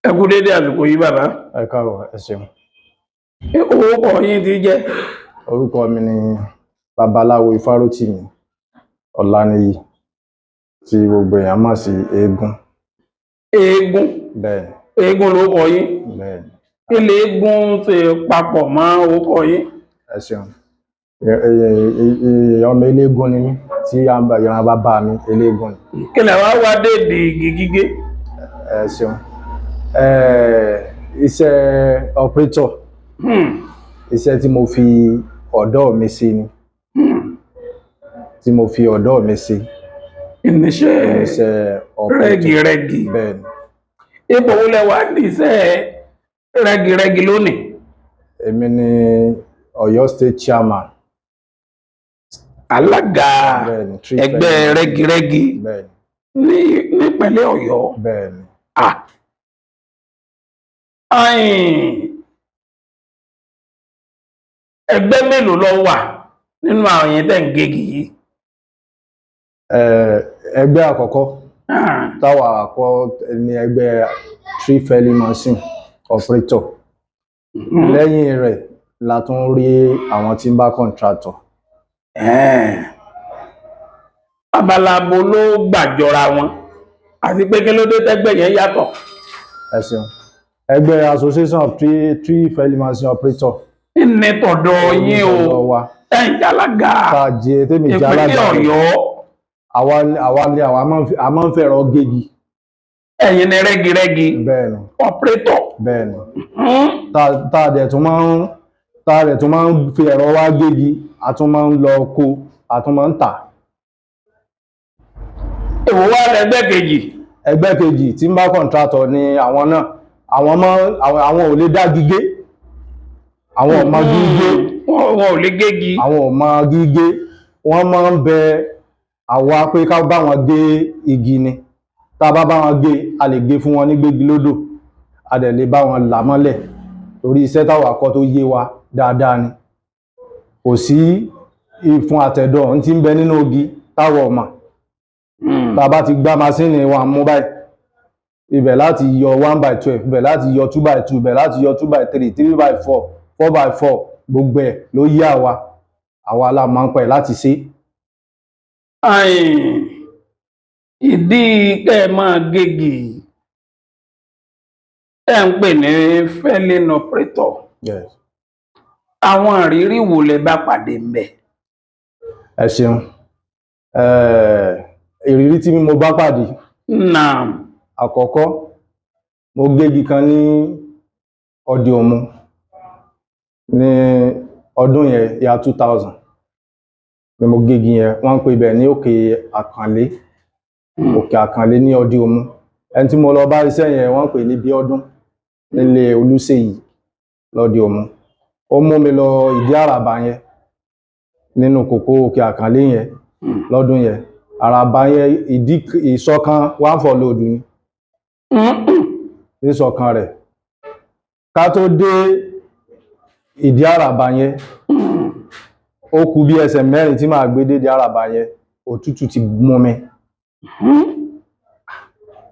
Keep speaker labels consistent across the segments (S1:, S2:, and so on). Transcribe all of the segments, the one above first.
S1: Ẹ kú dédé àsìkò yìí bàbá.
S2: Ẹ káàbọ̀, ẹ ṣeun.
S1: Orúkọ yín ti jẹ́?
S2: Orúkọ mi ni Babaláwo Ifárótìmí Ọláníyì tí gbogbo èèyàn mọ̀ sí Eégún.
S1: Eégún.
S2: Bẹ́ẹ̀ni.
S1: Eégún lórúkọ yín.
S2: Bẹ́ẹ̀ni.
S1: Kí lè eégún ṣe papọ̀ mọ́ orúkọ yín?
S2: Ẹ ṣeun. Ọmọ eléégún ni mí tí ìran bàbá mi eléégún ni.
S1: Kí lè wá wá déèdì igi gígé?
S2: Ẹ ṣeun. Iṣẹ́ operator. Iṣẹ́ tí mo fi ọ̀dọ́ mi ṣe ni. Tí mo fi ọ̀dọ́ mi ṣe.
S1: Iṣẹ́ rẹ́girẹ́gi.
S2: Bẹ́ẹ̀ni.
S1: Ipò wo lẹ wà ní iṣẹ́ rẹ́girẹ́gi lónìí?
S2: Èmi ni Ọ̀yọ́ State Chairman.
S1: Alága ẹgbẹ́ rẹ́girẹ́gi nípínlẹ̀ Ọ̀yọ́.
S2: Bẹ́ẹ̀ni.
S1: Ẹgbẹ́ mélòó ló wà nínú àwọn yẹn tẹ́ ń gégi yìí?
S2: Ẹgbẹ́ àkọ́kọ́ táwa àkọ́ ní ẹgbẹ́ tree felling machine operator. Lẹ́yìn rẹ̀ la tún rí àwọn timber contractor.
S1: Abalabo ló gbàjọra wọn àti pé kí ló dé tẹ́gbẹ́ yẹn yàtọ̀?
S2: Ẹ ṣeun. Ẹgbẹ́ association of tree felling machine operator.
S1: Ní tọ̀dọ̀ yín o, ẹ̀yin jàlágà ìpínlẹ̀ Ọ̀yọ́.
S2: Àwa máa ń fẹ̀rọ gégi.
S1: Ẹ̀yin ni rẹ́girẹ́gi.
S2: Bẹ́ẹ̀ni.
S1: Operator.
S2: Bẹ́ẹ̀ni. Tá a dẹ̀ tún máa ń fi ẹ̀rọ wá gégi, a tún máa ń lọ kó, a tún máa ń tà.
S1: Èwo wá lẹgbẹ́ kejì?
S2: Ẹgbẹ́ kejì timber contractor ni àwọn náà. Àwọn ò lè dá gígé. Àwọn ò mọ gígé.
S1: Wọn ò lè gégi.
S2: Àwọn ò mọ gígé. Wọ́n máa ń bẹ àwa pé ká bá wọn gé igi ni. Tá a bá wọn gé, a lè gé fún wọn ní gbégi lódò. A dẹ̀ lè bá wọn là mọ́lẹ̀. Torí iṣẹ́ táwa kọ́ tó yé wa dáadáa ni. Kò sí ìfun àtẹ̀dọ̀ ń tí ń bẹ nínú igi táwa ò mọ̀. Tá a bá ti gbá masínì wa mú báyìí, ibẹ̀ láti yọ 1/12, ibẹ̀ láti yọ 2/2, ibẹ̀ láti yọ 2/3, 3/4, 4/4, gbogbo ẹ̀ ló yé àwa. Àwa la máa ń pẹ̀ láti ṣe.
S1: Ìdí kẹ́ ẹ máa gégi ẹ̀ ń pè ní felling operator.
S2: Yes.
S1: Àwọn ìrírí wo lẹ bá pàdé ńbẹ̀?
S2: Ẹ ṣeun. Ìrírí tí mo bá pàdé. Àkọ́kọ́, mo gégi kan ní Ọdẹ Òmu ní ọdún yẹn, ya 2000. Ni mo gégi yẹn, wọ́n ń pè ibẹ̀ ní Òkè Àkànlé. Òkè Àkànlé ní Ọdẹ Òmu. Ẹni tí mo lọ bá iṣẹ́ yẹn wọ́n ń pè ní Bíọ́dún nílé Olúṣèyí lọ́dẹ Òmu. Ó mú mi lọ ìdí àràbà yẹn nínú kòkó Òkè Àkànlé yẹn lọ́dún yẹn. Àràbà yẹn ìdí ìṣọ̀kan 1 for load ni. Ìṣọ̀kan rẹ̀. Ká tó dé ìdí àràbà yẹn, ó kù bí ẹsẹ̀ mẹ́rin tí màá gbé dédé àràbà yẹn, òtútù ti mú mi.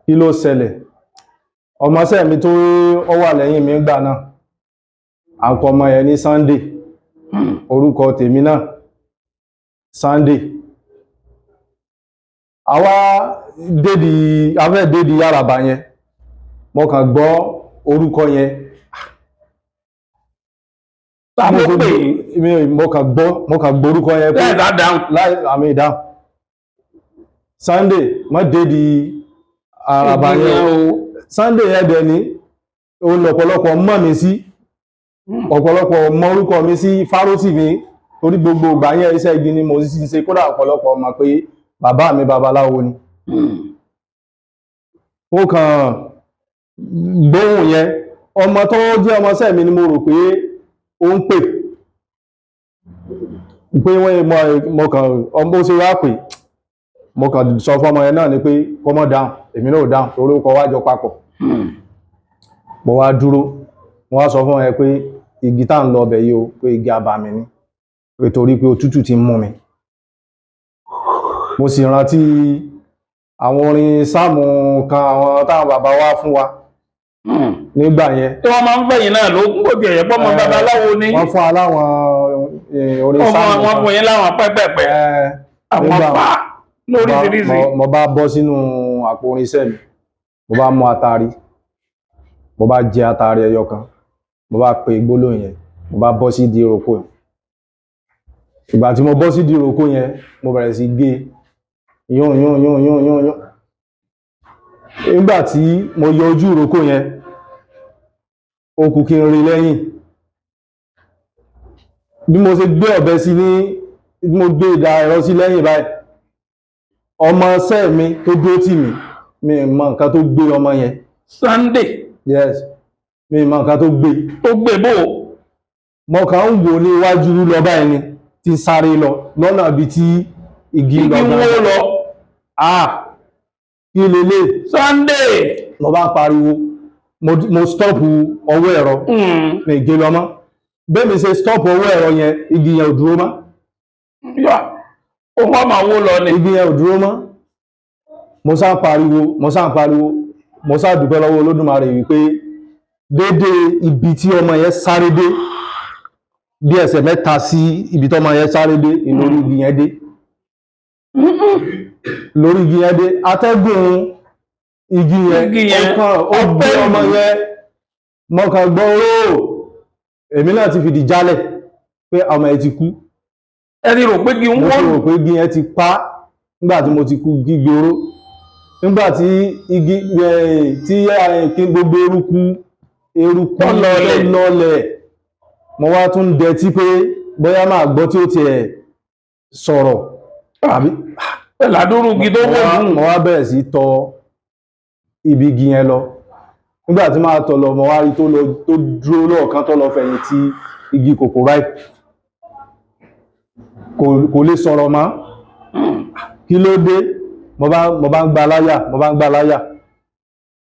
S2: Kí ló ṣẹlẹ̀? Ọmọọṣẹ́ mi tó wà lẹ́yìn mi ńgbà náà, à ń kọ ọmọ yẹn ní Sunday. Orúkọ tèmi náà Sunday. Àwa dédì àràbà yẹn, mo kàn gbọ́ orúkọ yẹn. Mo kàn gbọ́ orúkọ yẹn pé àmì ìdáhùn. Sunday, má dédì àràbà yẹn o. Sunday yẹn dẹ̀ ní òun lọ̀pọ̀lọpọ̀ mọ̀ mí sí. Ọ̀pọ̀lọpọ̀ mọ orúkọ mi sí Ifárótìmí torí gbogbo ìgbà yẹn iṣẹ́ igi ni mo sì ṣe, kódà ọ̀pọ̀lọpọ̀ mọ̀ pé bàbá mi babaláwo ni. Ó kàn gbóhùn yẹn, ọmọ tó jẹ́ ọmọọṣẹ́ mi ni mo rò pé ó ń pè. Pé mo kàn ọmọ ó ṣe wá pè. Mo kàn sọ fọ́mọ yẹn náà ni pé kó má dáhùn, èmi náà ò dáhùn torí ó kọ wá jọ papọ̀. Mo wá dúró, mo wá sọ fún ẹ pé igi tá ń lọ ọbẹ̀ yìí o, pé igi abàmì ni. Pé torí pé òtútù ti mú mi. Mo sì rántí àwọn orin sáàmù kan àwọn táwọn bàbá wa fún wa nígbà yẹn.
S1: tí wọ́n máa ń fẹ̀yìn náà ló kó tiẹ̀ yẹ pọ́mọ babaláwo ní.
S2: wọ́n fún aláwọn orin sáàmù kan.
S1: wọ́n fún yín láwọn pẹ́pẹ́pẹ́ àwọn fà lóríṣiríṣi.
S2: mo bá bọ́ sínú àpò orinṣẹ́ mi, mo bá mú atari, mo bá jẹ atari ẹyọ kan, mo bá pe gbólóhùn yẹn, mo bá bọ́ sí di ìrókò yẹn. ìgbà tí mo bọ́ sí di ìrókò yẹn, mo bẹ̀rẹ̀ sí gé yún yún yún yún yún yún. nígbà tí mo yọ ojú ìrókò yẹn, ó kù kí n rí lẹ́yìn. bí mo ṣe gbé ọ̀bẹ sí ní bí mo gbé ìdá ẹ̀rọ sí lẹ́yìn báyìí, ọmọ ṣẹ́ mi tó dúró tì mí, mi mọ nǹkan tó gbé ọmọ yẹn.
S1: Sunday.
S2: Yes, mi mọ nǹkan tó gbé.
S1: tó gbé bò.
S2: mo kàn ń wò ní iwájú lọ báyìí ni, tí sáré lọ lọ́nà bí tí igi
S1: wó lọ.
S2: kí lélẹ̀.
S1: Sunday.
S2: mo bá pariwo, mo stop ọwọ́ ẹ̀rọ, mi gé lọ mọ́. bẹ́ẹ̀ mi ṣe stop ọwọ́ ẹ̀rọ yẹn, igi yẹn ò dúró mọ́.
S1: ó wọ́n máa wó lọ ni.
S2: igi yẹn ò dúró mọ́. mo sá pariwo, mo sá dúpẹ́ lọ́wọ́ Olódùmarè wípé dédé ibi tí ọmọ yẹn sáré dé, bí ẹsẹ̀ mẹ́ta sí ibi tí ọmọ yẹn sáré dé, lórí igi yẹn dé. lórí igi yẹn dé, atẹ́gùn igi yẹn ó gbé ọmọ yẹn. mo kàn gbọ́ èmi náà ti fìdí jálẹ̀ pé ọmọ yẹn ti kú.
S1: ẹni rò pé igi ń wó.
S2: mo rò pé igi yẹn ti pa nígbà tí mo ti kú gígbóró. nígbà tí igi tí gbogbo eruku lọlẹ̀, mo wá tún dẹtí pé bóyá máa gbọ́ tí ó tiẹ̀ sọ̀rọ̀ àbí
S1: ládùúrú igi tó wó.
S2: mo wá bẹ̀rẹ̀ sí tọ ibi igi yẹn lọ. nígbà tí máa tọ̀ lọ, mo wá rí tó dúró lọ́ọ̀kan tó lọ fẹ̀yìn tí igi kòkó báyìí, kò lè sọ̀rọ̀ mọ́. kí ló dé? mo bá ń gba láyà,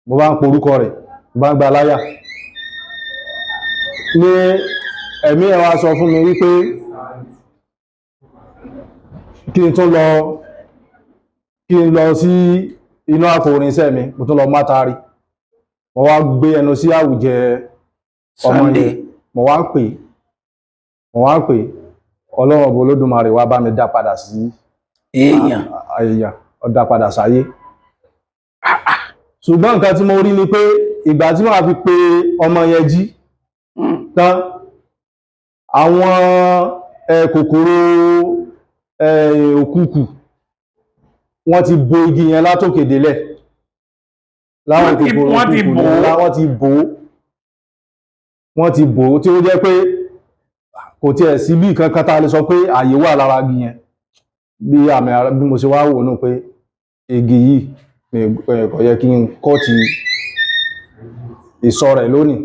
S2: mo bá ń porúkọ rẹ̀, mo bá ń gba láyà. ní ẹ̀mí ẹ̀ wá sọ fún mi wípé kí n lọ sí inú àpò orinṣẹ́ mi, mo tún lọ mátari. mo wá gbé ẹnu sí àwùjẹ ọmọ yẹn, mo wá ń pè Ọlọ́run ọba Olódùmarè wá bá mi dá padà sí èèyàn, ó dá padà sáyé. ṣùgbọ́n nǹkan tí mo rí ni pé ìgbà tí wọ́n fi pe ọmọ yẹn jí tán, àwọn kòkòrò òkùnkù wọ́n ti bo igi yẹn látòkè délẹ̀. láwọn kòkòrò òkùnkù wọ́n ti bò ó tí ó jẹ́ pé kò tiẹ̀ sí bí kankan tá a lè sọ pé ààyè wà lára igi yẹn. bí mo ṣe wá wò nù pé igi yìí kò yẹ kí n kọ́ ti ìsọ rẹ̀ lónìí.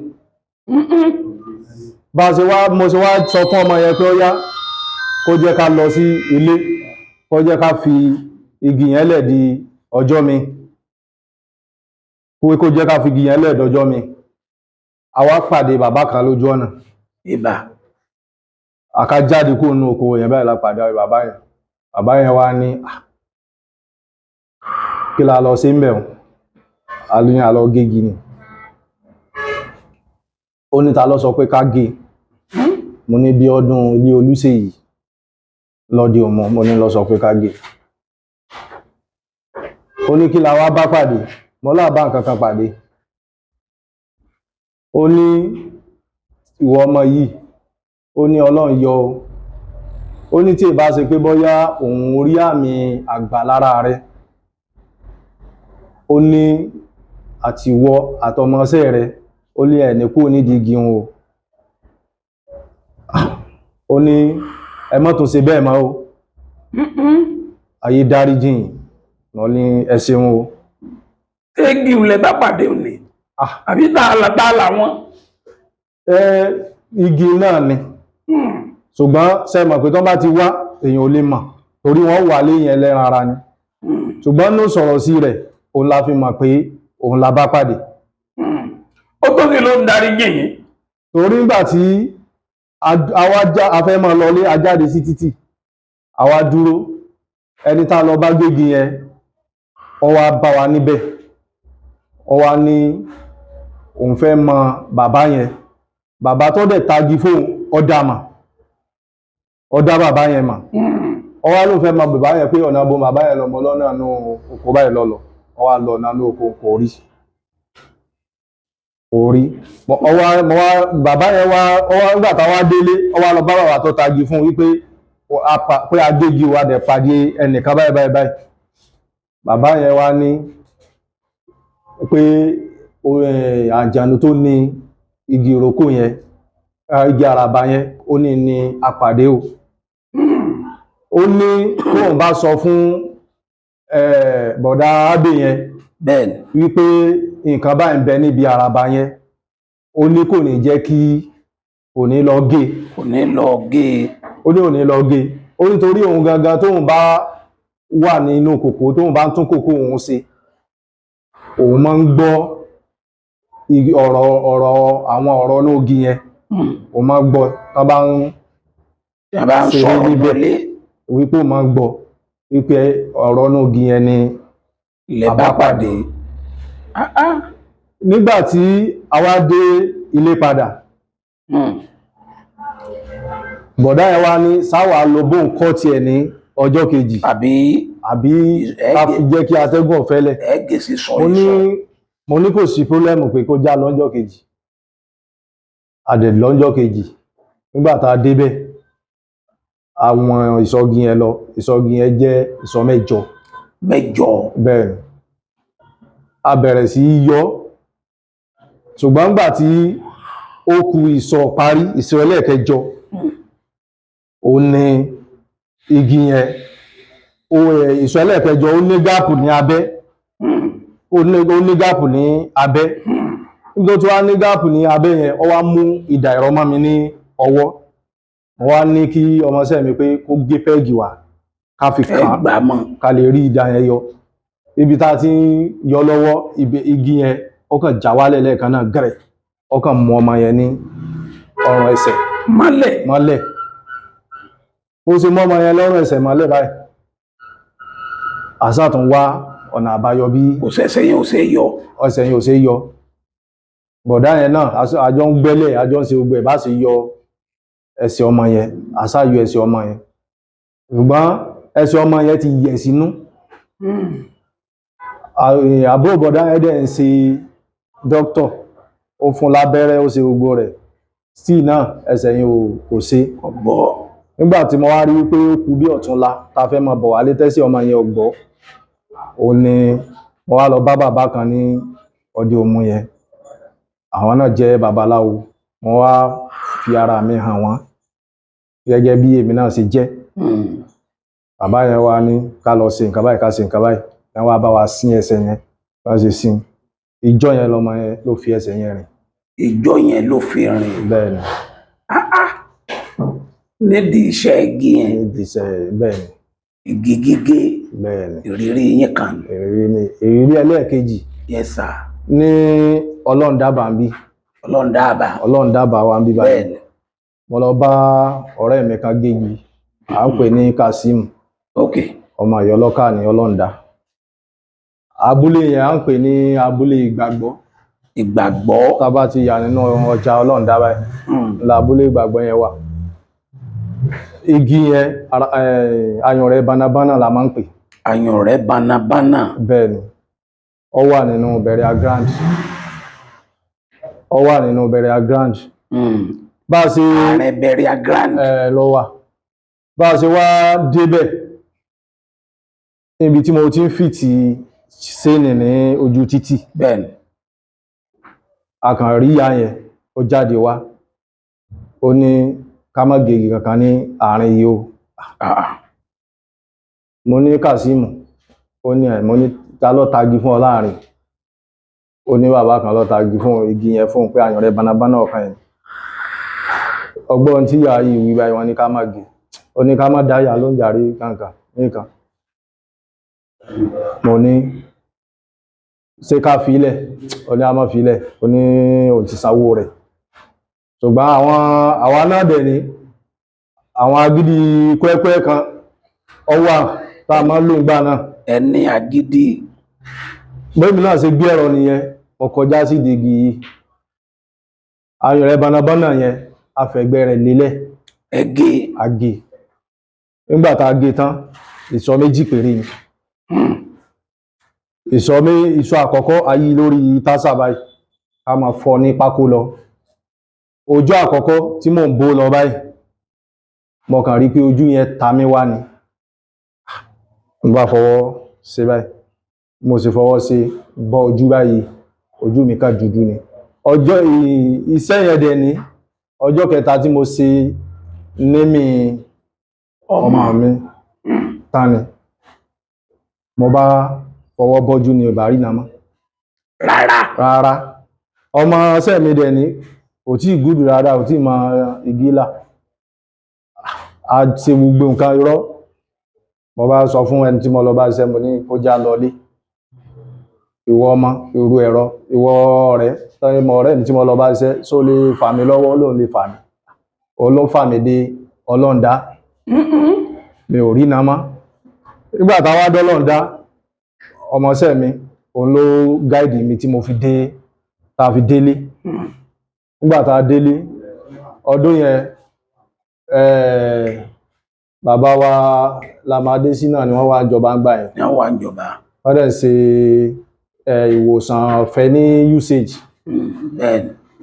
S2: mo ṣe wá sọ fún ọmọ yẹn pé ó yá kó jẹ́ ká lọ sí ilé, kó jẹ́ ká fi igi yẹn lẹ̀ di ọjọ́ mi, kó jẹ́ ká fi igi yẹn lẹ̀ dọjọ́ mi. a wá pàdé bàbá kan lójú ọ̀nà. àká jáde kúrò nínú oko yẹn báyìí la pàdé bàbá yẹn. bàbá yẹn wá ní kí la lọ sí ń bẹ̀ wọ́n, a lọ gégi ni. ó ní ta ló sọ pé ká gé. mo ní bí ọdún ilé Olúṣèyí lọ́dí ọmọ, mo ní lọ sọ pé ká gé. ó ní kí la wá bá pàdé, mo lá bá nǹkan kan pàdé. ó ní ìwọ ọmọ yìí, ó ní Ọlọ́run yọ o. ó ní tí ì bá ṣe pé bóyá òun rí àmì àgbà lára rẹ, ó ní àtiwọ àtọmọṣẹ́ rẹ, ó ní ẹni kúrò nídìí igi wọn o. ó ní ẹ má tún ṣe bẹ́ẹ̀ mọ́ o, ayé dáríjì yín. wọ́n ní ẹ ṣeun o.
S1: igi ilẹ̀ bá pàdé òní àbí tààlà wọn.
S2: igi náà ni, ṣùgbọ́n ṣe mọ̀ pé tó bá ti wá èèyàn ò lè mọ̀, torí wọ́n wà léyìn ẹlẹ́ran ara ni. ṣùgbọ́n ní sọ̀rọ̀ sí rẹ̀, òun la fi mọ̀ pé òun la bá pàdé.
S1: ó tó kí ló ń darí jìyìn.
S2: torí nígbà tí a fẹ́ máa lọlé, a jáde sí títì, àwa dúró, ẹni tá lọ bá gbégi yẹn ó wá bá wa níbẹ̀, ó wá ní òun fẹ́ mọ bàbá yẹn, bàbá tó dẹ̀ tagi fóun ọ̀dà mà, ọ̀dà bàbá yẹn mà. Ó wá lóun fẹ́ mọ bàbá yẹn pé ọ̀nà bo bàbá yẹn lọ́mọ lọ́nà nú oko báyìí lọ́lọ́, ó wá lọ ọ̀nà nú oko kò rí, bàbá yẹn wá nígbà tá wá délé, ó wá lọ bá bàbá tó tagi fún wípé pé agégi wa dẹ̀ pàdé ẹnìkan báyìí báyìí báyìí. Bàbá yẹn wá ní pé àjànú tó ní igi ìrókò yẹn, igi àràbà yẹn, ó ní àpàdé o. Ó ní tóun bá sọ fún bọ̀dá Ábè yẹn
S1: bẹ́ẹ̀ni
S2: wípé nǹkan báyìí ń bẹ níbi àràbà yẹn, ó ní kò ní jẹ́ kí kò ní lọ gé,
S1: kò ní lọ gé,
S2: ó ní ò ní lọ gé, ó nítorí òun gangan tóun bá wà nínú kòkó, tóun bá ń tún kòkó òun ṣe, òun máa ń gbọ́ àwọn ọ̀rọ̀ lógi yẹn, òun máa ń gbọ́ tó bá ń
S1: sọ̀rọ̀ níbẹ̀,
S2: wípé òun máa ń gbọ́ wípé ọ̀rọ̀ lógi yẹn ni
S1: lẹ bá pàdé.
S2: Nígbà tí a wá dé ilé padà, bọ̀dá yẹn wá ní sáwà lọ bóun kọ́ tiẹ̀ ní ọjọ́ kejì
S1: àbí
S2: ká fi jẹ́ kí atẹ́gùn ọ̀fẹ́lẹ̀.
S1: ẹ̀ẹ́gẹ̀sì sọ
S2: mo ní kò sí pólẹ́mù pé kó já lọ́jọ́ kejì. Adẹ̀ lọ́jọ́ kejì, nígbà tá a débẹ̀, àwọn ìsọ̀gì yẹn lọ, ìsọ̀gì yẹn jẹ́ ìsọ̀ mẹ́jọ. Bẹ́ẹ̀ ni a bẹ̀rẹ̀ sí yọ, ṣùgbọ́n nígbà tí ó kù ìsọ̀ parí, ìsọ̀ ẹlẹ́ẹ̀kẹjọ, ó ní igi yẹn, ìsọ̀ ẹlẹ́ẹ̀kẹjọ ó ní gáàpù ní abẹ́, ó ní gáàpù ní abẹ́. Nígbà tó wá ní gáàpù ní abẹ́ yẹn, ó wá mú ìdà ìrọmọ́ mi ní ọwọ́, mo wá ní kí ọmọọṣẹ́ mi pé kó gé pẹ́ẹ̀gì wá ká fi kàn ká lè rí ìdà yẹn yọ. Ibi tá a ti ń yọ lọ́wọ́, igi yẹn ó kàn já wálẹ̀ lẹ́ẹ̀kan náà gẹ̀rẹ̀, ó kàn mú ọmọ yẹn ní ọrùn ẹsẹ̀ mọ́lẹ̀. Ó ṣe mọ́ ọmọ yẹn lọ́rùn ẹsẹ̀ mọ́lẹ̀ báyìí, àṣà tún wá ọ̀nà àbáyọ bí
S1: ẹsẹ̀ yẹn ò ṣe yọ.
S2: Bọ̀dá yẹn náà àjọ ń gbẹ́lẹ̀, àjọ ń ṣe gbogbo ẹ̀ bá ṣe yọ ẹsẹ̀ ọmọ yẹn, àṣà yọ ẹsẹ̀ ọmọ yẹn, ṣùgbọ́n ẹsẹ̀ ọmọ yẹn ti yẹ̀ sínú. Àbúrò bọ̀dá yẹn dẹ̀ ń ṣe dókítọ̀, ó fún lábẹ́rẹ́, ó ṣe gbogbo rẹ̀, still náà ẹsẹ̀ yẹn kò ṣe ọgbọ́. Nígbà tí mo wá rí pé ó kù bí ọ̀túnla ta fẹ́ máa bọ̀ wálé tẹ́sí ọmọ yẹn ọgbọ́, ó ní mo wá lọ bá bàbá kan ní ọdẹ òmu yẹn, àwọn náà jẹ́ babaláwo, mo wá fi ara mi hàn wọ́n gẹ́gẹ́ bí èmi náà ṣe jẹ́. Bàbá yẹn wá ní ká lọ ṣe nǹkan báyìí, ká ṣe nǹkan báyìí, wọ́n wá bá wa sín ẹsẹ̀ yẹn, wọ́n ṣe sín. Ìjọ yẹn lọmọ yẹn ló fi ẹsẹ̀ yẹn rìn.
S1: Ìjọ yẹn ló fi rìn.
S2: Bẹ́ẹ̀ ni.
S1: Nídìí iṣẹ́ igi yẹn.
S2: Nídìí iṣẹ́, bẹ́ẹ̀ ni.
S1: Igi gígé.
S2: Bẹ́ẹ̀ ni.
S1: Ìrírí yín kan.
S2: Ìrírí ẹlẹ́ẹ̀kejì.
S1: Yes sir.
S2: Ní Ọlọ́ndàbà ń bí. Ọlọ́ndàbà wa ń bí báyìí. Bẹ́ẹ̀ ni. Mo lọ bá ọ̀rẹ́ mi kan gégi, à ń pè ní Kasim. Ọmọ Ìyọlọ́kà ní Ọlọ́ndà. Abúlé yẹn à ń pè ní abúlé Ìgbàgbọ́. Tá bá ti yà nínú ọjà Ọlọ́ndà báyìí, l'abúlé Ìgbàgbọ́ yẹn wà. Igi yẹn Ayùnrẹ́ Banabana la máa ń pè.
S1: Ayùnrẹ́ Banabana.
S2: Bẹ́ẹ̀ ni. Ó wà nínú Bẹ̀rẹ̀ Grand. Ó wà nínú Bẹ̀rẹ̀ Grand. Bá ṣe
S1: ààrẹ Bẹ̀rẹ̀ Grand.
S2: Ló wà. Bá ṣe wá débẹ̀, níbi tí mo ti ń fìtì séènì ní ojú títì.
S1: Bẹ́ẹ̀ ni.
S2: A kàn rí ìyá yẹn, ó jáde wá, ó ní ká má gègì kankan ní àárín yìí o. Mo ní Kàsímù, ó ní mo ní ta ló tagi fún ọ láàrin, ó ní bàbá kan ló tagi fún igi yẹn fún pé Ayùnrẹ́ Banabana ọ̀kan yẹn. Ọgbọ́n tí ìyá yìí wí báyìí, wọ́n ní ká má gé, ó ní ká má dá ìyá ló ń jàre kankan nìkan. Mo ní ṣé ká filẹ̀, ó ní a má filẹ̀, ó ní òun ti sanwó rẹ̀. Ṣùgbọ́n àwa náà dẹ̀ ní àwọn agídí kwẹ́kwẹ́ kan ọwà tá a máa ń lò ń gbà náà.
S1: Ẹni agídí
S2: bẹ́ẹ̀mi náà ṣe gbé ẹ̀rọ nìyẹn, mo kọjá sí igi yìí, ayọ̀ rẹ̀ bánábáná yẹn afẹ̀gbẹ́ rẹ̀ lélẹ̀
S1: ẹgẹ́
S2: àgè. Nígbà tá a gé tán, ìsọ̀ méjì péré ni. Ìsọ̀ àkọ́kọ́ ayí lórí tásà báyìí, a máa fọ́ ní pákó lọ. Ojú àkọ́kọ́ tí mò ń bó lọ báyìí, mo kàn rí pé ojú yẹn ta mí wá ni. Mo bá fọwọ́ ṣe báyìí, mo sì fọwọ́ ṣe bọ́ ojú báyìí, ojú mi kàn dúdú ni. Ọjọ́ iṣẹ́ yẹn dẹ̀ ní ọjọ́ kẹta tí mo ṣe némì ọmọ mi tán ni. Mo bá fọwọ́ bọ́jú ni ò bá rí nàmọ́. Rárá. Ọmọ ṣẹ́ mi dẹ̀ ní kò tí gúdù rárá, kò tí mọ igi là. A ṣe gbogbo nǹkan irọ́. Mo bá sọ fún ẹni tí mo lọ bá ṣiṣẹ́, mo ní kó já lọlé. Ìwọ ọmọ, irú ẹ̀rọ, ìwọ ọ̀rẹ́, tọ́mọ ọ̀rẹ́ mi tí mo lọ bá ṣiṣẹ́, só lè fà mí lọ́wọ́, lóun lè fà mí. Òun ló fà mí dé ọlọ́ndá. Mi ò rí nàmọ́. Nígbà táwa dọ́lọ́ndá, ọmọọṣẹ́ mi, òun ló gáìdì mi tí mo fi dé, tá fi délé. Nígbà tá délé, ọdún yẹn, bàbá wa Lamadé Sínà ni wọ́n wá jọba ń gbà yẹn. Wọ́n dẹ̀ ṣe ìwòsàn ọ̀fẹ́ ní usage.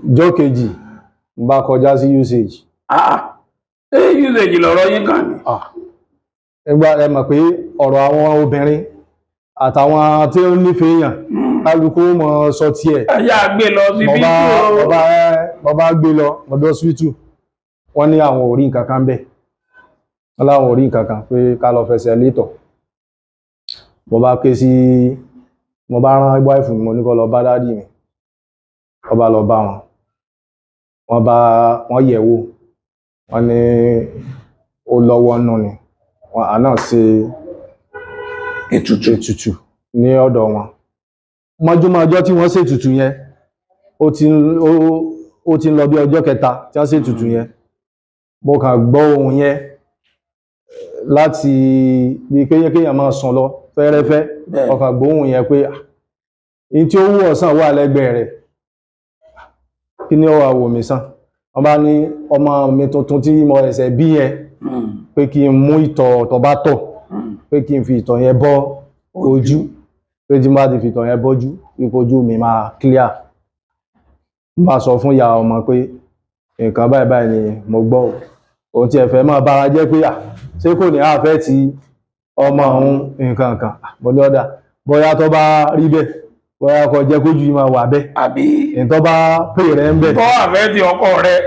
S2: Ọjọ́ kejì, mo bá kọjá sí usage.
S1: Usage lọ̀rọ̀ yín kàn ní.
S2: Ẹgbà ẹ mọ̀ pé ọ̀rọ̀ àwọn obìnrin àtàwọn tí ó nífẹ̀ẹ́ èèyàn, kálukú mọ̀ sọ tí ẹ̀.
S1: Ẹ̀yà gbé lọ sí bí
S2: mo bá gbé lọ ọ̀dọ̀ hospital, wọ́n ní àwọn ò rí nǹkan kan bẹ́ẹ̀. Wọ́n láwọn ò rí nǹkan kan pé ká lọ fẹsẹ̀ létọ̀. Mo bá ké sí, mo bá rán wife mi, mo ní kó lọ bá dádì mi. Wọ́n bá lọ bá wọn. Wọ́n yẹ̀ wò. Wọ́n ní ó lọ́wọ́ nù ni. Àná ṣe ètùtù ní ọ̀dọ̀ wọn. Mọ́júmọ́ ọjọ́ tí wọ́n ṣe ètùtù yẹn, ó ti ń lọ bí ọjọ́ kẹta tí wọ́n ṣe ètùtù yẹn. Mo kàn gbọ́ ohùn yẹn láti bí kéèyàn máa sùn lọ fẹ́rẹ́fẹ́. Mo kàn gbọ́ ohùn yẹn pé in tí ó wù ọ̀sán wà lẹ́gbẹ̀ẹ́ rẹ̀. Kí ni ó wà wò mí sàn? Wọ́n bá ní ọmọ mi tuntun tí mo ẹ̀sẹ̀ bí yẹn, pé kí n mú ìtọ̀ tó bá tọ̀, pé kí n fi ìtọ̀ yẹn bọ́ ojú, pé tí n bá ti fi ìtọ̀ yẹn bọ́jú, ipò ojú mi máa clear. Mo bá sọ fún ìyá ọmọ pé nǹkan báyìí báyìí ni mo gbọ́. Òun tí ẹ fẹ́ máa bára jẹ́ pé ṣé kò ní àfẹ́ ti ọmọ òun nǹkan kan. Mo ní ọ̀dà, bóyá tó bá rí bẹ́ẹ̀, bóyá kó jẹ́ kójú yìí máa wà bẹ́ẹ̀.
S1: Àbí
S2: ìtọ́ bá pè rẹ̀ ń bẹ̀.
S1: bọ́ àfẹ́ ti ọkọ rẹ̀.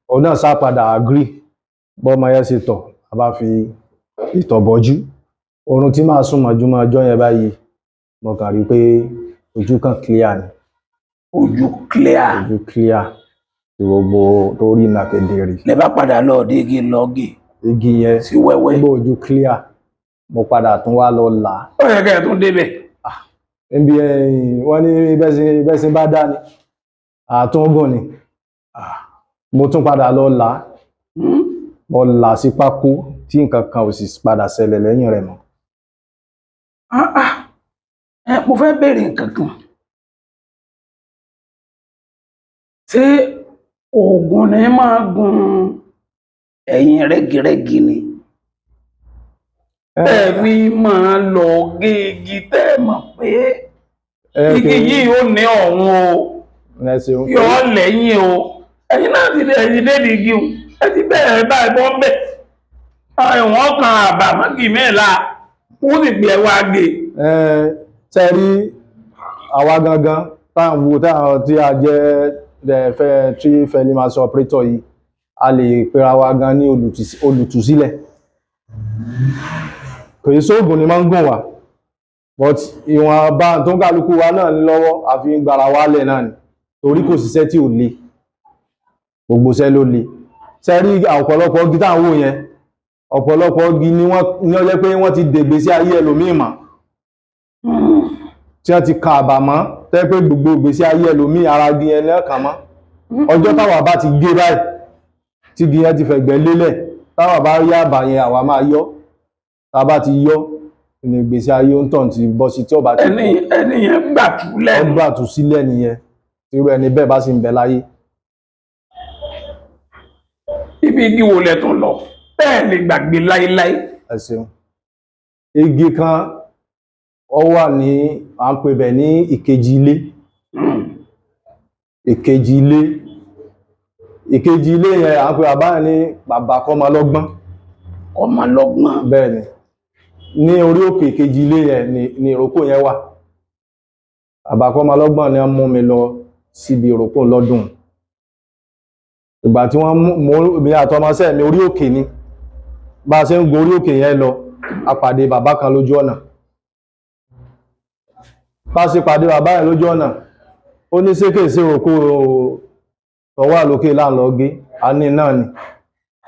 S2: Òun náà sá padà agree. Bọ́mọ yẹn ṣe tọ̀, a bá fi ìtọ̀ bọ́jú. Oorun tí máa sùn mọ́júmọ́ ọjọ́ yẹn báyìí, mo kàn rí pé ojú kan clear ni.
S1: Ojú clear.
S2: Ojú clear. Tí gbogbo tó rí iná kedere.
S1: Lẹ bá padà lọ ọdẹ igi lọ́gì.
S2: Igi yẹn
S1: sí wẹ́wẹ́.
S2: gbogbo ojú clear. Mo padà tún wá lọ là.
S1: Ó yẹ kẹ́ ẹ̀ tún débẹ̀.
S2: Níbi wọ́n ní bẹ́sìn bá dá ni, àtúngùn ni. Mo tún padà lọ là. Mo là sí pákó tí nǹkan kan ò sì padà ṣẹlẹ̀ lẹ́yìn rẹ̀ mọ́.
S1: Mo fẹ́ béèrè nǹkan kan. Ṣé oògùn ni máa gun ẹ̀yìn rẹ́girẹ́gi ni? Tẹ́ fi máa lọ géègì tẹ́ mọ̀ pé igi yìí ó ní ọ̀hún o, yóò lẹ́yìn o. Ẹ̀yin náà ti ẹ̀yìn dédìí igi o, ẹ ti bẹ̀rẹ̀ báyìí bọ́ ń bẹ̀. Wọ́n kan àbàmọ́gì mẹ́la, wọ́n sì gbé ẹwà gbé.
S2: Tẹ́rí àwa gangan táwọn wo táwọn tí a jẹ́ tree felling machine operator yìí, a lè pera wa gan ní olùtúsílẹ̀. Kò sí sóògùn ni máa ń gùn wá, but ìwọ̀n bá tó ń kálukú wa náà ní lọ́wọ́ àfi ń gbara wálẹ̀ náà ni, torí kò síṣẹ́ tí ò le, gbogbo iṣẹ́ ló le. Tẹ́rí ọ̀pọ̀lọpọ̀ igi táwọn wò yẹn, ọ̀pọ̀lọpọ̀ igi ni wọ́n jẹ́ pé wọ́n ti dègbé sí ayé ẹlòmíì mọ́, tí wọ́n ti ka àbàmọ́ tẹ́ pé gbogbo ìgbésí ayé ẹlòmíì ara igi yẹn lẹ́ẹ̀kan mọ́. Ọjọ́ táwa bá ti gé báyìí, tí igi yẹn ti fẹ̀gbẹ́ lélẹ̀, táwa bá rí àbà yẹn àwa máa yọ́. Tá bá ti yọ́, ní ìgbésí ayé ó ń tàn tí bọ́ sí tí ó bá ti
S1: ẹni yẹn gbàtúlẹ̀
S2: ó gbàtú sílẹ̀ nìyẹn tí irú ẹni bẹ́ẹ̀ bá sì ń bẹ láyé.
S1: ibi igi wo lẹ tún lọ bẹ́ẹ̀ lè gbàgbé láíláí.
S2: Ẹ ṣeun. Igi kan ó wà ní à ń pè bẹ̀ ní ìkejì ilé. Ìkejì ilé yẹn à ń pè bàbá yẹn ní bàbá Kọ́mọlọ́gbọ́n.
S1: Kọ́mọlọ́gbọ́n.
S2: Bẹ́ẹ̀ ni, ní orí òkè ìkejì ilé yẹn ni ìrókò yẹn wà. Bàbá Kọ́mọlọ́gbọ́n ni wọ́n mú mi lọ síbi ìrókò lọ́dún. Ìgbà tí wọ́n mú mi àtọmọṣẹ́ mi orí òkè ni, bá a ṣe ń gun orí òkè yẹn lọ, a pàdé bàbá kan lójú ọ̀nà. Bá a ṣe pàdé bàbá yẹn lójú ọ̀nà, ó ní sékè sí ìrókò tó wà lókè láńlọ gé, a ní náà ni,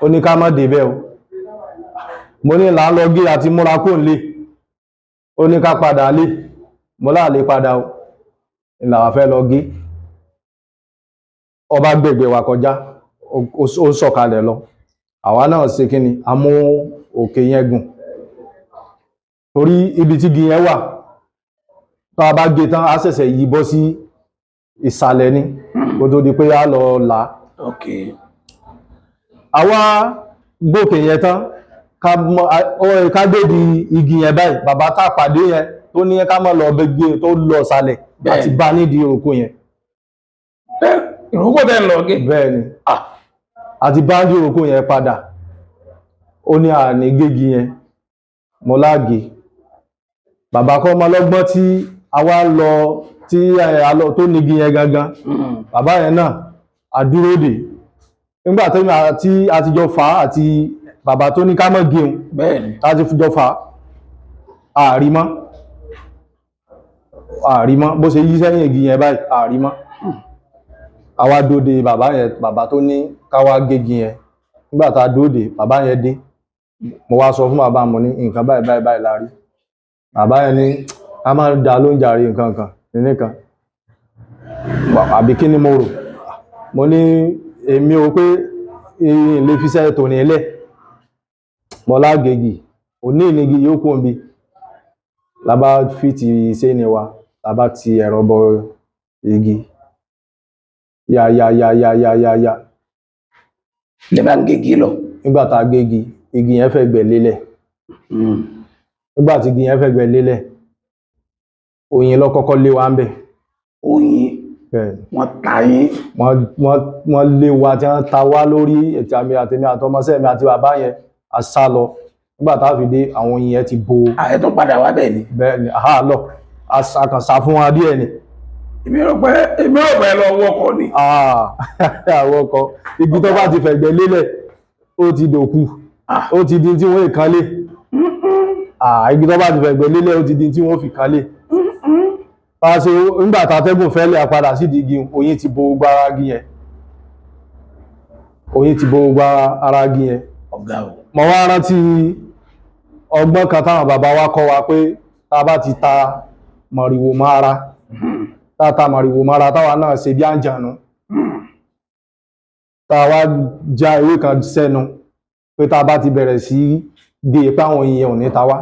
S2: ó ní ká má débẹ̀ o. Mo ní láńlọ gé àti múra kò lè, ó ní ká padà lé, mo láà lè padà o, ìlàwà fẹ́ lọ gé. Ọba gbègbè wa kọjá, ó sọ̀kalẹ̀ lọ. Àwa náà ṣe kíni, a mú òkè yẹn gùn. Torí ibi tí igi yẹn wà, tá bá gé tán, a ṣẹ̀ṣẹ̀ yí bọ́ sí ìsàlẹ̀ ni, kó tó di pé a lọ là. Àwa gbókè yẹn tán, ká dé di igi yẹn báyìí, bàbá tá pàdé yẹn tó ní ká má lọ gbé tó lọ sàlẹ̀ àti bá nídìí ìrókò yẹn.
S1: Ìrókò tẹ́ ń lọ gé?
S2: Bẹ́ẹ̀ ni. Àti bá ní ìrókò yẹn padà, ó ní àní gégi yẹn, mo láàgé. Bàbá Kọ́mọlọ́gbọ́n tí a wá lọ tí a lọ tó nígi yẹn gangan, bàbá yẹn náà àdúró dè. Nígbà tí a ti jọ fà àti bàbá tó ní ká má gé un, a ti jọ fà àrímọ́ bó ṣe yí sẹ́yìn igi yẹn báyìí àrímọ́. Àwa dóde bàbá yẹn, bàbá tó ní ká wá gégi yẹn. Nígbà tá dóde bàbá yẹn dé, mo wá sọ fún bàbá mo ní nǹkan báyìí la rí. Bàbá yẹn ní a máa ń dá lóúnjẹ àrí nǹkan nìkan. Àbí kí ni mo rò? Mo ní èmi ò pé ilé fiṣẹ́ tò ní ilẹ̀. Mo lágégi, òní ìnigi yóò kú omi. Lábá fi ti iṣẹ́ ni wa, lábá ti ẹ̀rọ bọ igi. Ya.
S1: Lẹ́bàá ń gégi lọ.
S2: Nígbà tá gégi, igi yẹn fẹ́ gbẹ̀ lélẹ̀. Nígbà tí igi yẹn fẹ́ gbẹ̀ lélẹ̀, oyin ló kọ́kọ́ lé wa ń bẹ̀.
S1: Oyin? Wọ́n ta yín?
S2: Wọ́n lé wa tí wọ́n ta wá lórí àtèmi àtọmọṣẹ́ mi àti bàbá yẹn, a sá lọ. Nígbà tá fi dé, àwọn oyin yẹn ti bo.
S1: Ààrẹ tó padà wá bẹ́ẹ̀ ni?
S2: Bẹ́ẹ̀ ni, àhá lọ. A kàn sá fún wa díẹ̀ ni.
S1: Èmi rò pé lọ wọ́kọ̀ ni.
S2: Àwọ̀kọ̀. Igi tó bá ti fẹ̀gbẹ́ lélẹ̀, ó ti dòkú. Ó ti di tí wọ́n ìkánlé. Igi tó bá ti fẹ̀gbẹ́ lélẹ̀, ó ti di tí wọ́n fi kánlé. Nígbà tátẹ́gùn fẹ́lẹ̀ àpadà sí igi, oyin ti bo gbogbo ara igi yẹn. Oyin ti bo gbogbo ara igi yẹn.
S1: Ọ̀gá o.
S2: Mo wá rántí ọgbọ́n kan táwọn bàbá wa kọ́ wa pé tá bá ti ta mọ̀rìwò mọ́ ara, táta mọ̀rìwò mọ́ ara táwa náà ṣe bí àǹjànú. Táwa já ewé kan sẹ́nu pé tá bá ti bẹ̀rẹ̀ sí gbé páwọn oyin yẹn ò ní ta wá.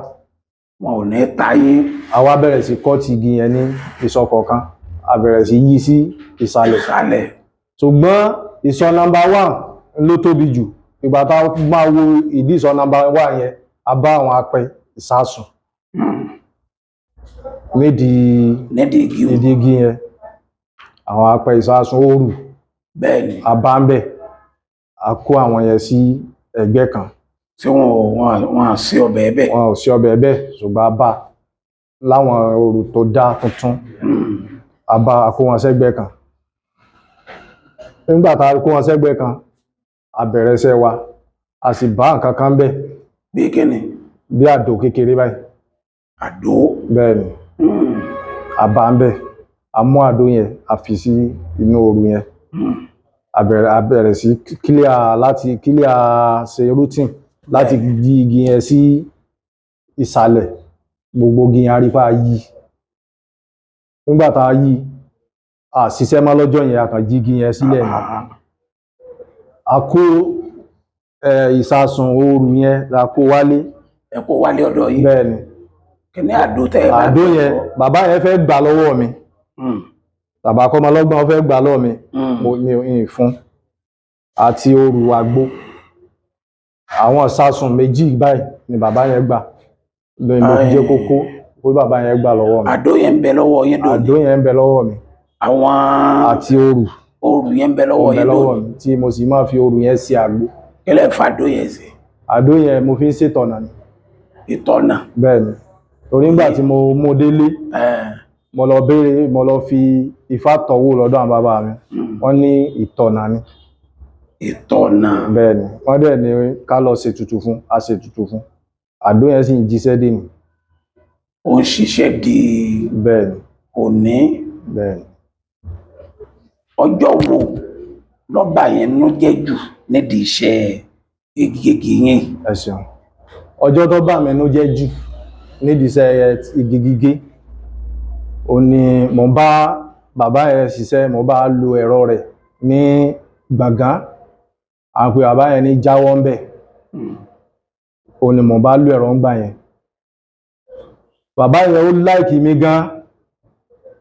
S1: Wọn ò ní ta yín.
S2: A wá bẹ̀rẹ̀ sí kọ́ọ̀tì igi yẹn ní ìsọ̀ kọ̀ọ̀kan. A bẹ̀rẹ̀ sí yí sí ìsàlẹ̀. Ṣùgbọ́n ìsọ̀ number 1 ló tóbi jù. Ìgbà tá máa wo ìdí ìsọ̀ number 1 yẹn, a bá àwọn apẹ ìsásùn. Nídìí igi yẹn. Àwọn apẹ ìsásùn òòrù.
S1: Bẹ́ẹ̀ni.
S2: A bá ń bẹ̀. A kó àwọn yẹn sí ẹgbẹ́ kan.
S1: Tí wọ́n à sí ọbẹ̀ ẹbẹ̀?
S2: Wọ́n ò sí ọbẹ̀ ẹbẹ̀, ṣùgbọ́n a bá láwọn òòrù tó dá tuntun. A kó wọn sẹ́gbẹ́ kan. Nígbà tá kó wọn sẹ́gbẹ́ kan, a bẹ̀rẹ̀ iṣẹ́ wa. A sì bá nǹkan kan bẹ̀.
S1: Bí kíni?
S2: Bí àdó kékeré báyìí.
S1: Àdó?
S2: Bẹ́ẹ̀ni. A bá ń bẹ̀. A mú àdó yẹn, a fi sí inú òòrù yẹn. A bẹ̀rẹ̀ sí kílíà ṣe rútìn láti yí igi yẹn sí ìsàlẹ̀. Gbogbo igi yẹn a rí pé a yí. Nígbà tá a yí, a ṣiṣẹ́ mọ́ lọ́jọ́ yẹn, a kàn yí igi yẹn sílẹ̀ ni. A kó ìsásùn òòrù yẹn la kó wálé.
S1: Ẹ kó wálé ọ̀dọ̀ yín?
S2: Bẹ́ẹ̀ni.
S1: kí ni àdó tẹ́ ẹ bá
S2: àdó yẹn bàbá yẹn fẹ́ gbà lọ́wọ́ mi bàbá Kọ́mọlọ́gbọ́n fẹ́ gbà lọ́wọ́ mi mi ò yìn fún àti òrù àgbo àwọn ìsasùn méjì báyìí ni bàbá yẹn gbà lóyún ló fi jẹ́ kókó pé bàbá yẹn gbà lọ́wọ́ mi.
S1: àdó yẹn ń bẹ lọ́wọ́ yín dòní.
S2: àdó yẹn ń bẹ lọ́wọ́ mi.
S1: àwọn
S2: àti òrù
S1: yẹn ń bẹ lọ́wọ́ yín dòní.
S2: tí mo sì máa fi òrù yẹn sí àgbo.
S1: kí lẹ fa àdó yẹn sí.
S2: àdó yẹn mo fi ń ṣètọ̀nà ni.
S1: ìtọ̀nà.
S2: bẹ́ẹ̀ ni torí nígbà tí mo mú délé mo lọ béèrè mo lọ fi ifá tọ̀wò lọ́dọ̀ àwọn bàbá mi wọ́n ní ìtọ̀nà ni.
S1: ìtọ̀nà.
S2: bẹ́ẹ̀ ni wọ́n dẹ̀ ní ká lọ ṣètùtù fún a ṣètùtù fún àdó yẹn sì ń jíṣẹ́ dé ni.
S1: ó ń ṣiṣẹ́ di
S2: bẹ́ẹ̀ ni
S1: òní.
S2: bẹ́ẹ̀ ni.
S1: ọjọ́ wo lọ́ba yẹn ló jẹ́ jù nídìí iṣẹ́ igi yín.
S2: ẹ ṣeun ọjọ́ tó bà mí nú jẹ́ jù nídìí iṣẹ́ igi gígé ó ní mo bá bàbá yẹn ṣiṣẹ́ mo bá lo ẹ̀rọ rẹ̀ ní gbọ̀ngàn àpè bàbá yẹn ní jáwọ́ ń bẹ̀ ó ní mo bá lo ẹ̀rọ ń gbà yẹn bàbá yẹn ó láìkì mi gan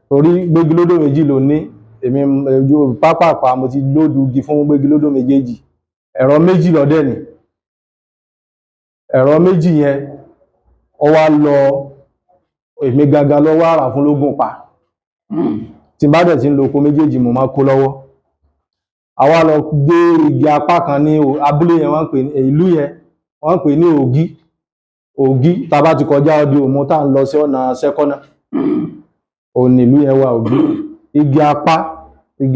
S2: torí gbégilódò méjì ló ní èmi pápápá mo ti lóòdù igi fún gbégilódò méjèèjì ẹ̀rọ méjì lọ́dẹ̀ ni ẹ̀rọ méjì yẹn ó wá lọ èmi gangan lọ́wọ́ àrà fún lógún pa tí bá dẹ̀ tí ń lo oko méjèèjì mo máa kó lọ́wọ́ àwa lọ gbé igi apá kan ní abúlé yẹn wọ́n pè ní ìlú yẹn wọ́n pè ní ògí tá bá ti kọjá ọdí òmù tá ń lọ sí ọ̀nà sẹ́kọ́nà òní ìlú yẹn wà ògí igi apá ní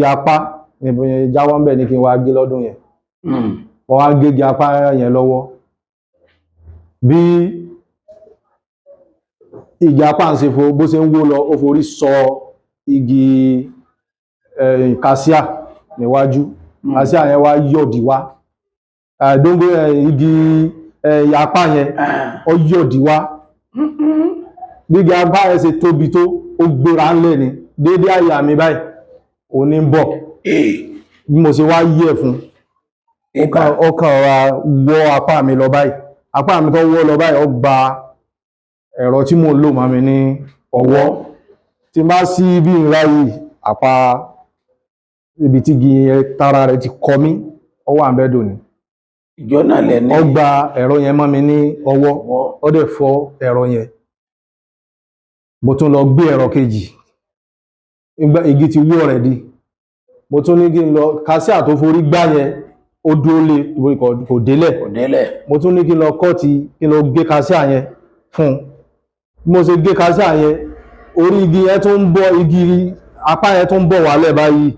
S2: jáwọ́ ń bẹ̀ ní kí n wá gé lọ́dún yẹn wọ́n wá gé igi apá yẹn lọ́wọ́ bí igi apá ń ṣe fo bó ṣe ń wó lọ ó forí sọ igi kásíà níwájú kásíà yẹn wá yọ̀dí wá dóngó igi apá yẹn ó yọ̀dí wá bí igi apá yẹn ṣe tóbi tó ó gbéra ńlẹ̀ ni déédéé àyà mi báyìí òní ń bọ̀ bí mo ṣe wá yẹ̀ fún ọkàn ra wọ́ apá mi lọ báyìí apá mi tó wọ́ lọ báyìí ó gba ẹ̀rọ tí mò ń lò máa mi ní ọwọ́ tí n bá sí bí ìrá yìí àpá ibi tí igi tara rẹ̀ ti kọ mí ọwọ́ àbẹ́dò ni
S1: ìjọ náà lẹ ní
S2: ó gba ẹ̀rọ yẹn mọ́ mi ní ọwọ́ ó dẹ̀ fọ́ ẹ̀rọ yẹn mo tún lọ gbé ẹ̀rọ kejì igi ti wó rẹ̀ di mo tún ní kí n lọ kásíà tó forí gbá yẹn ó dúró lé kò délẹ̀ mo tún ní kí n lọ kọ́ọ̀tì kí n lọ gé kásíà yẹn fún mo ṣe gé kásíà yẹn orí igi yẹn tó ń bọ̀ igi apá yẹn tó ń bọ̀ wálẹ̀ báyìí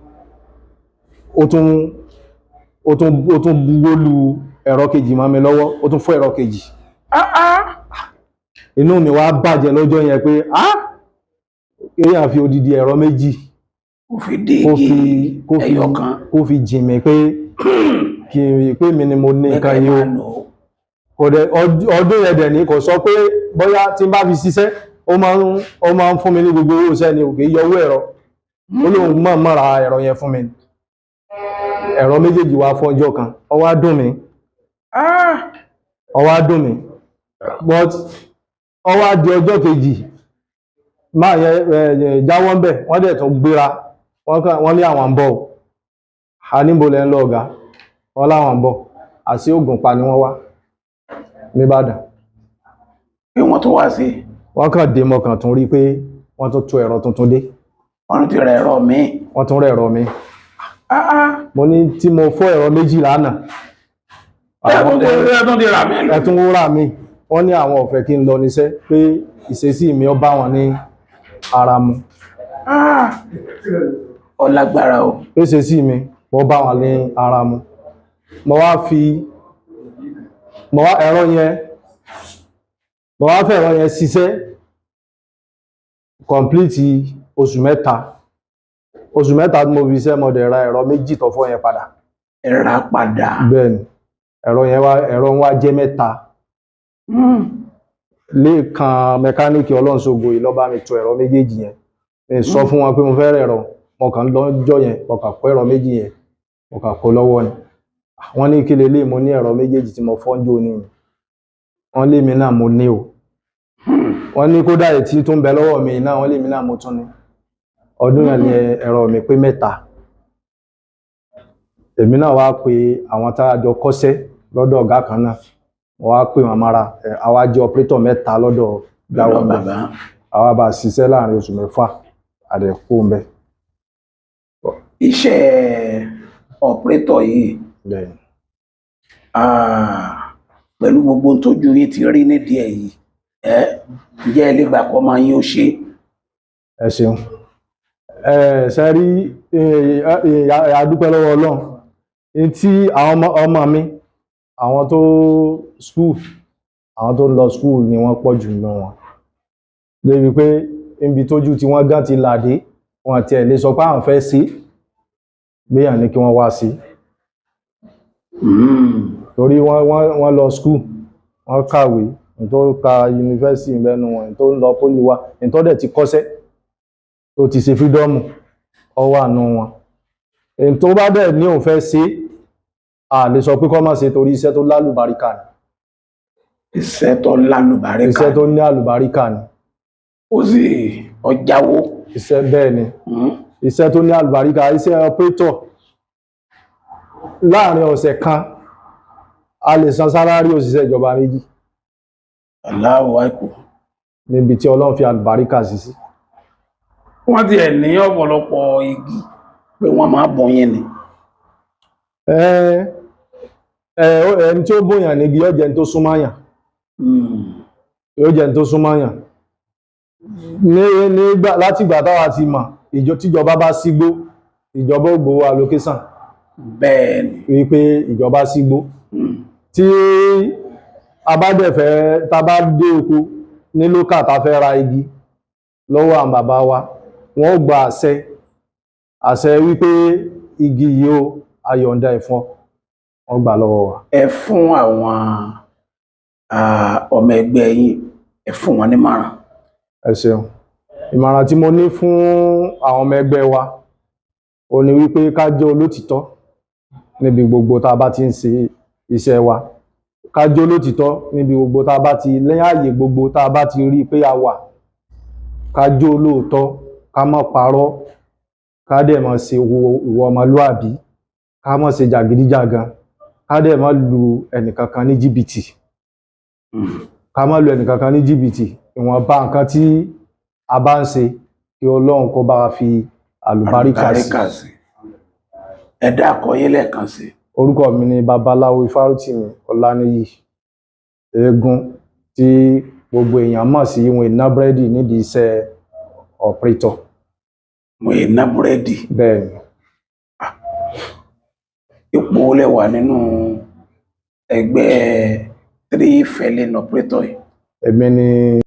S2: ó tún wólú ẹ̀rọ kejì mọ́ mi lọ́wọ́ ó tún fọ́ ẹ̀rọ kejì inú mi wá bàjẹ́ lọ́jọ́ yẹn pé èèyàn fi odidi ẹ̀rọ méjì kó fi jìn mí pé mi ni mo ní nǹkan yìí o kò dẹ̀ ọdún yẹn dẹ̀ ní kò sọ pé bóyá tí n bá fi ṣiṣẹ́ ó máa ń fún mi ní gbogbo owó iṣẹ́ ni òkè yọ owó ẹ̀rọ ó lóun mọ̀ ra ẹ̀rọ yẹn fún mi ẹ̀rọ méjèèjì wá fún ọjọ́ kan ó wá dùn mí but ó wá di ọjọ́ kejì máa yẹ jáwọ́ ń bẹ̀ wọ́n dẹ̀ tún gbéra wọ́n ní àwọn ń bọ̀ a níbo lẹ́ ń lọ ọ̀gá wọ́n láwọn ń bọ̀ àti Ògùnpa ni wọ́n wá nìbàdàn
S1: pé wọ́n tún wá sí
S2: wọ́n kàn dé mọ́kàn tún rí pé wọ́n tún tó ẹ̀rọ tuntun dé
S1: wọ́n ti rẹ̀ ẹ̀rọ mi
S2: wọ́n tún rẹ̀ ẹ̀rọ mi mo ní tí mo fọ́ ẹ̀rọ méjì lánàá ẹ̀tún wúrà mi wọ́n ní àwọn ò fẹ́ kí n lọ níṣẹ́ pé ìṣesí mi ó bá wọn ní ara mu
S1: ọlágbára o
S2: ìṣesí mi ó bá wọn ní ara mu mo wá fẹ́ ẹ̀rọ yẹn ṣiṣẹ́ complete oṣù mẹ́ta tí mo fi ṣiṣẹ́ mo dẹ̀ ra ẹ̀rọ méjì tó fọ́ yẹn padà bẹ́ẹ̀ni ẹ̀rọ wá jẹ́ mẹ́ta lẹ́ẹ̀kan mẹkáníìkì ọlọ́nṣogo ìlọ́bá mi tó ẹ̀rọ méjèèjì yẹn mi sọ fún wọn pé mo fẹ́ rẹ̀rọ mo kàn lọ́jọ́ yẹn mo kà kó ẹ̀rọ méjì yẹn mo kà kó lọ́wọ́ ni wọ́n ní kí lélẹ̀ mo ní ẹ̀rọ méjèèjì tí mo fọ́njú ní wọ́n lé mi náà mo ní o wọ́n ní kódà ètí tó ń bẹ lọ́wọ́ mi náà wọ́n lè mi náà mo tún ní ọdún yẹn ni ẹ̀rọ mi pé 3 èmi náà wá pé àwọn tá a jọ kọ́ṣẹ́ lọ́dọ̀ ọ̀gá kan náà wọ́n wá pé wọn mara àwa jẹ́ operator 3 lọ́dọ̀ gbáwọ́ bàbá àwa bá ṣiṣẹ́ láàrin oṣù 6 àdẹ̀kú ń bẹ.
S1: Iṣẹ́ operator yìí pẹ̀lú gbogbo tójú yín ti rí nídìí ẹ̀ yìí ǹjẹ́ ẹ lè gbà kọ́ máa yín ó ṣe.
S2: Ẹ ṣeun ṣe rí àdúpẹ́ lọ́wọ́ Ọlọ́run tí àwọn ọmọ mi àwọn tó lọ school ni wọ́n pọ̀ jù nínú wọn lébi pé níbi tójú tí wọ́n gán ti làdé wọn tiẹ̀ lè sọ pé àwọn fẹ́ sí gbéyàn ní kí wọ́n wá sí torí wọ́n lọ school wọ́n kàwé tó ka yunifásitì ìbẹ́nu wọn tó ń lọ pólì wa tó dẹ̀ ti kọ́ṣẹ́ tó ti ṣe fídọ́ọ̀mù ọwọ́ àánú wọn tó bá dẹ̀ ní òun fẹ́ sí a lè sọ pé kọ́ má ṣe torí iṣẹ́ tó lálùbáríkà ni.
S1: Iṣẹ́ tó lálùbáríkà.
S2: Iṣẹ́ tó ní àlùbáríkà ni.
S1: Ó sì ọjàwó.
S2: Iṣẹ́ bẹ́ẹ̀ ni. Iṣẹ́ tó ní àlùbáríkà iṣẹ́ operator láàrin ọ̀sẹ̀ kan a lè san sálárì òṣìṣẹ́ ìjọba 2.
S1: Allahu Akbar.
S2: Níbi tí Ọlọ́run fi àlùbáríkà sí.
S1: Wọ́n ti ẹ̀ ní ọ̀pọ̀lọpọ̀ igi pé wọ́n máa bọ̀ yẹn ni.
S2: Ẹni tí ó bóyàn ní igi yóò jẹ́ ní tó súnmáyàn. Yóò jẹ́ ní tó súnmáyàn. Láti ìgbà táwa ti mọ̀ tíjọba bá sígbó ìjọba ó gbowó allocation.
S1: Bẹ́ẹ̀ni.
S2: Wípé ìjọba sígbó. Tí a bá dẹ̀ fẹ́ tá bá dé oko ní lókà tá fẹ́ ra igi lọ́wọ́ àwọn bàbá wa wọ́n ó gba àṣẹ wípé igi yìí ó ayọ̀ǹda ẹ̀fọn wọ́n gbà lọ́wọ́ wa.
S1: Ẹ fún àwọn ọmọ ẹgbẹ́ yín ẹ fún wọn nímọ̀ràn.
S2: Ẹ ṣeun ìmọ̀ràn tí mo ní fún àwọn ọmọ ẹgbẹ́ wa ó ní wípé ká jẹ́ olótìtọ́ níbi gbogbo tá a bá ti ń ṣe iṣẹ́ wa ká jẹ́ olótìtọ́ níbi gbogbo tá a bá ti lẹ́yìn ààyè gbogbo tá a bá ti rí pé a wà ká jẹ́ olóòótọ́ ká má parọ́ ká dẹ̀ má ṣe ìwà ọmọlúàbí ká má ṣe jàgídíjàgan ká dẹ̀ má lu ẹnìkankan ní jìbìtì ìwọ̀nba nǹkan tí a bá ń ṣe kí Ọlọ́run kó bá fi àlùbáríkà sí.
S1: Ẹ dákọ yín lẹ́ẹ̀kan sí.
S2: Orúkọ mi ni Babaláwo Ifárútìmí Ọláníyì eégún tí gbogbo èèyàn mọ̀ sí ìwọ̀n iná búrẹ́dì nídìí iṣẹ́ operator.
S1: Ìwọ̀n iná búrẹ́dì.
S2: Bẹ́ẹ̀ni.
S1: Ipò wo lẹ wà nínú ẹgbẹ́ 3 Felon operator yìí?
S2: Èmi ni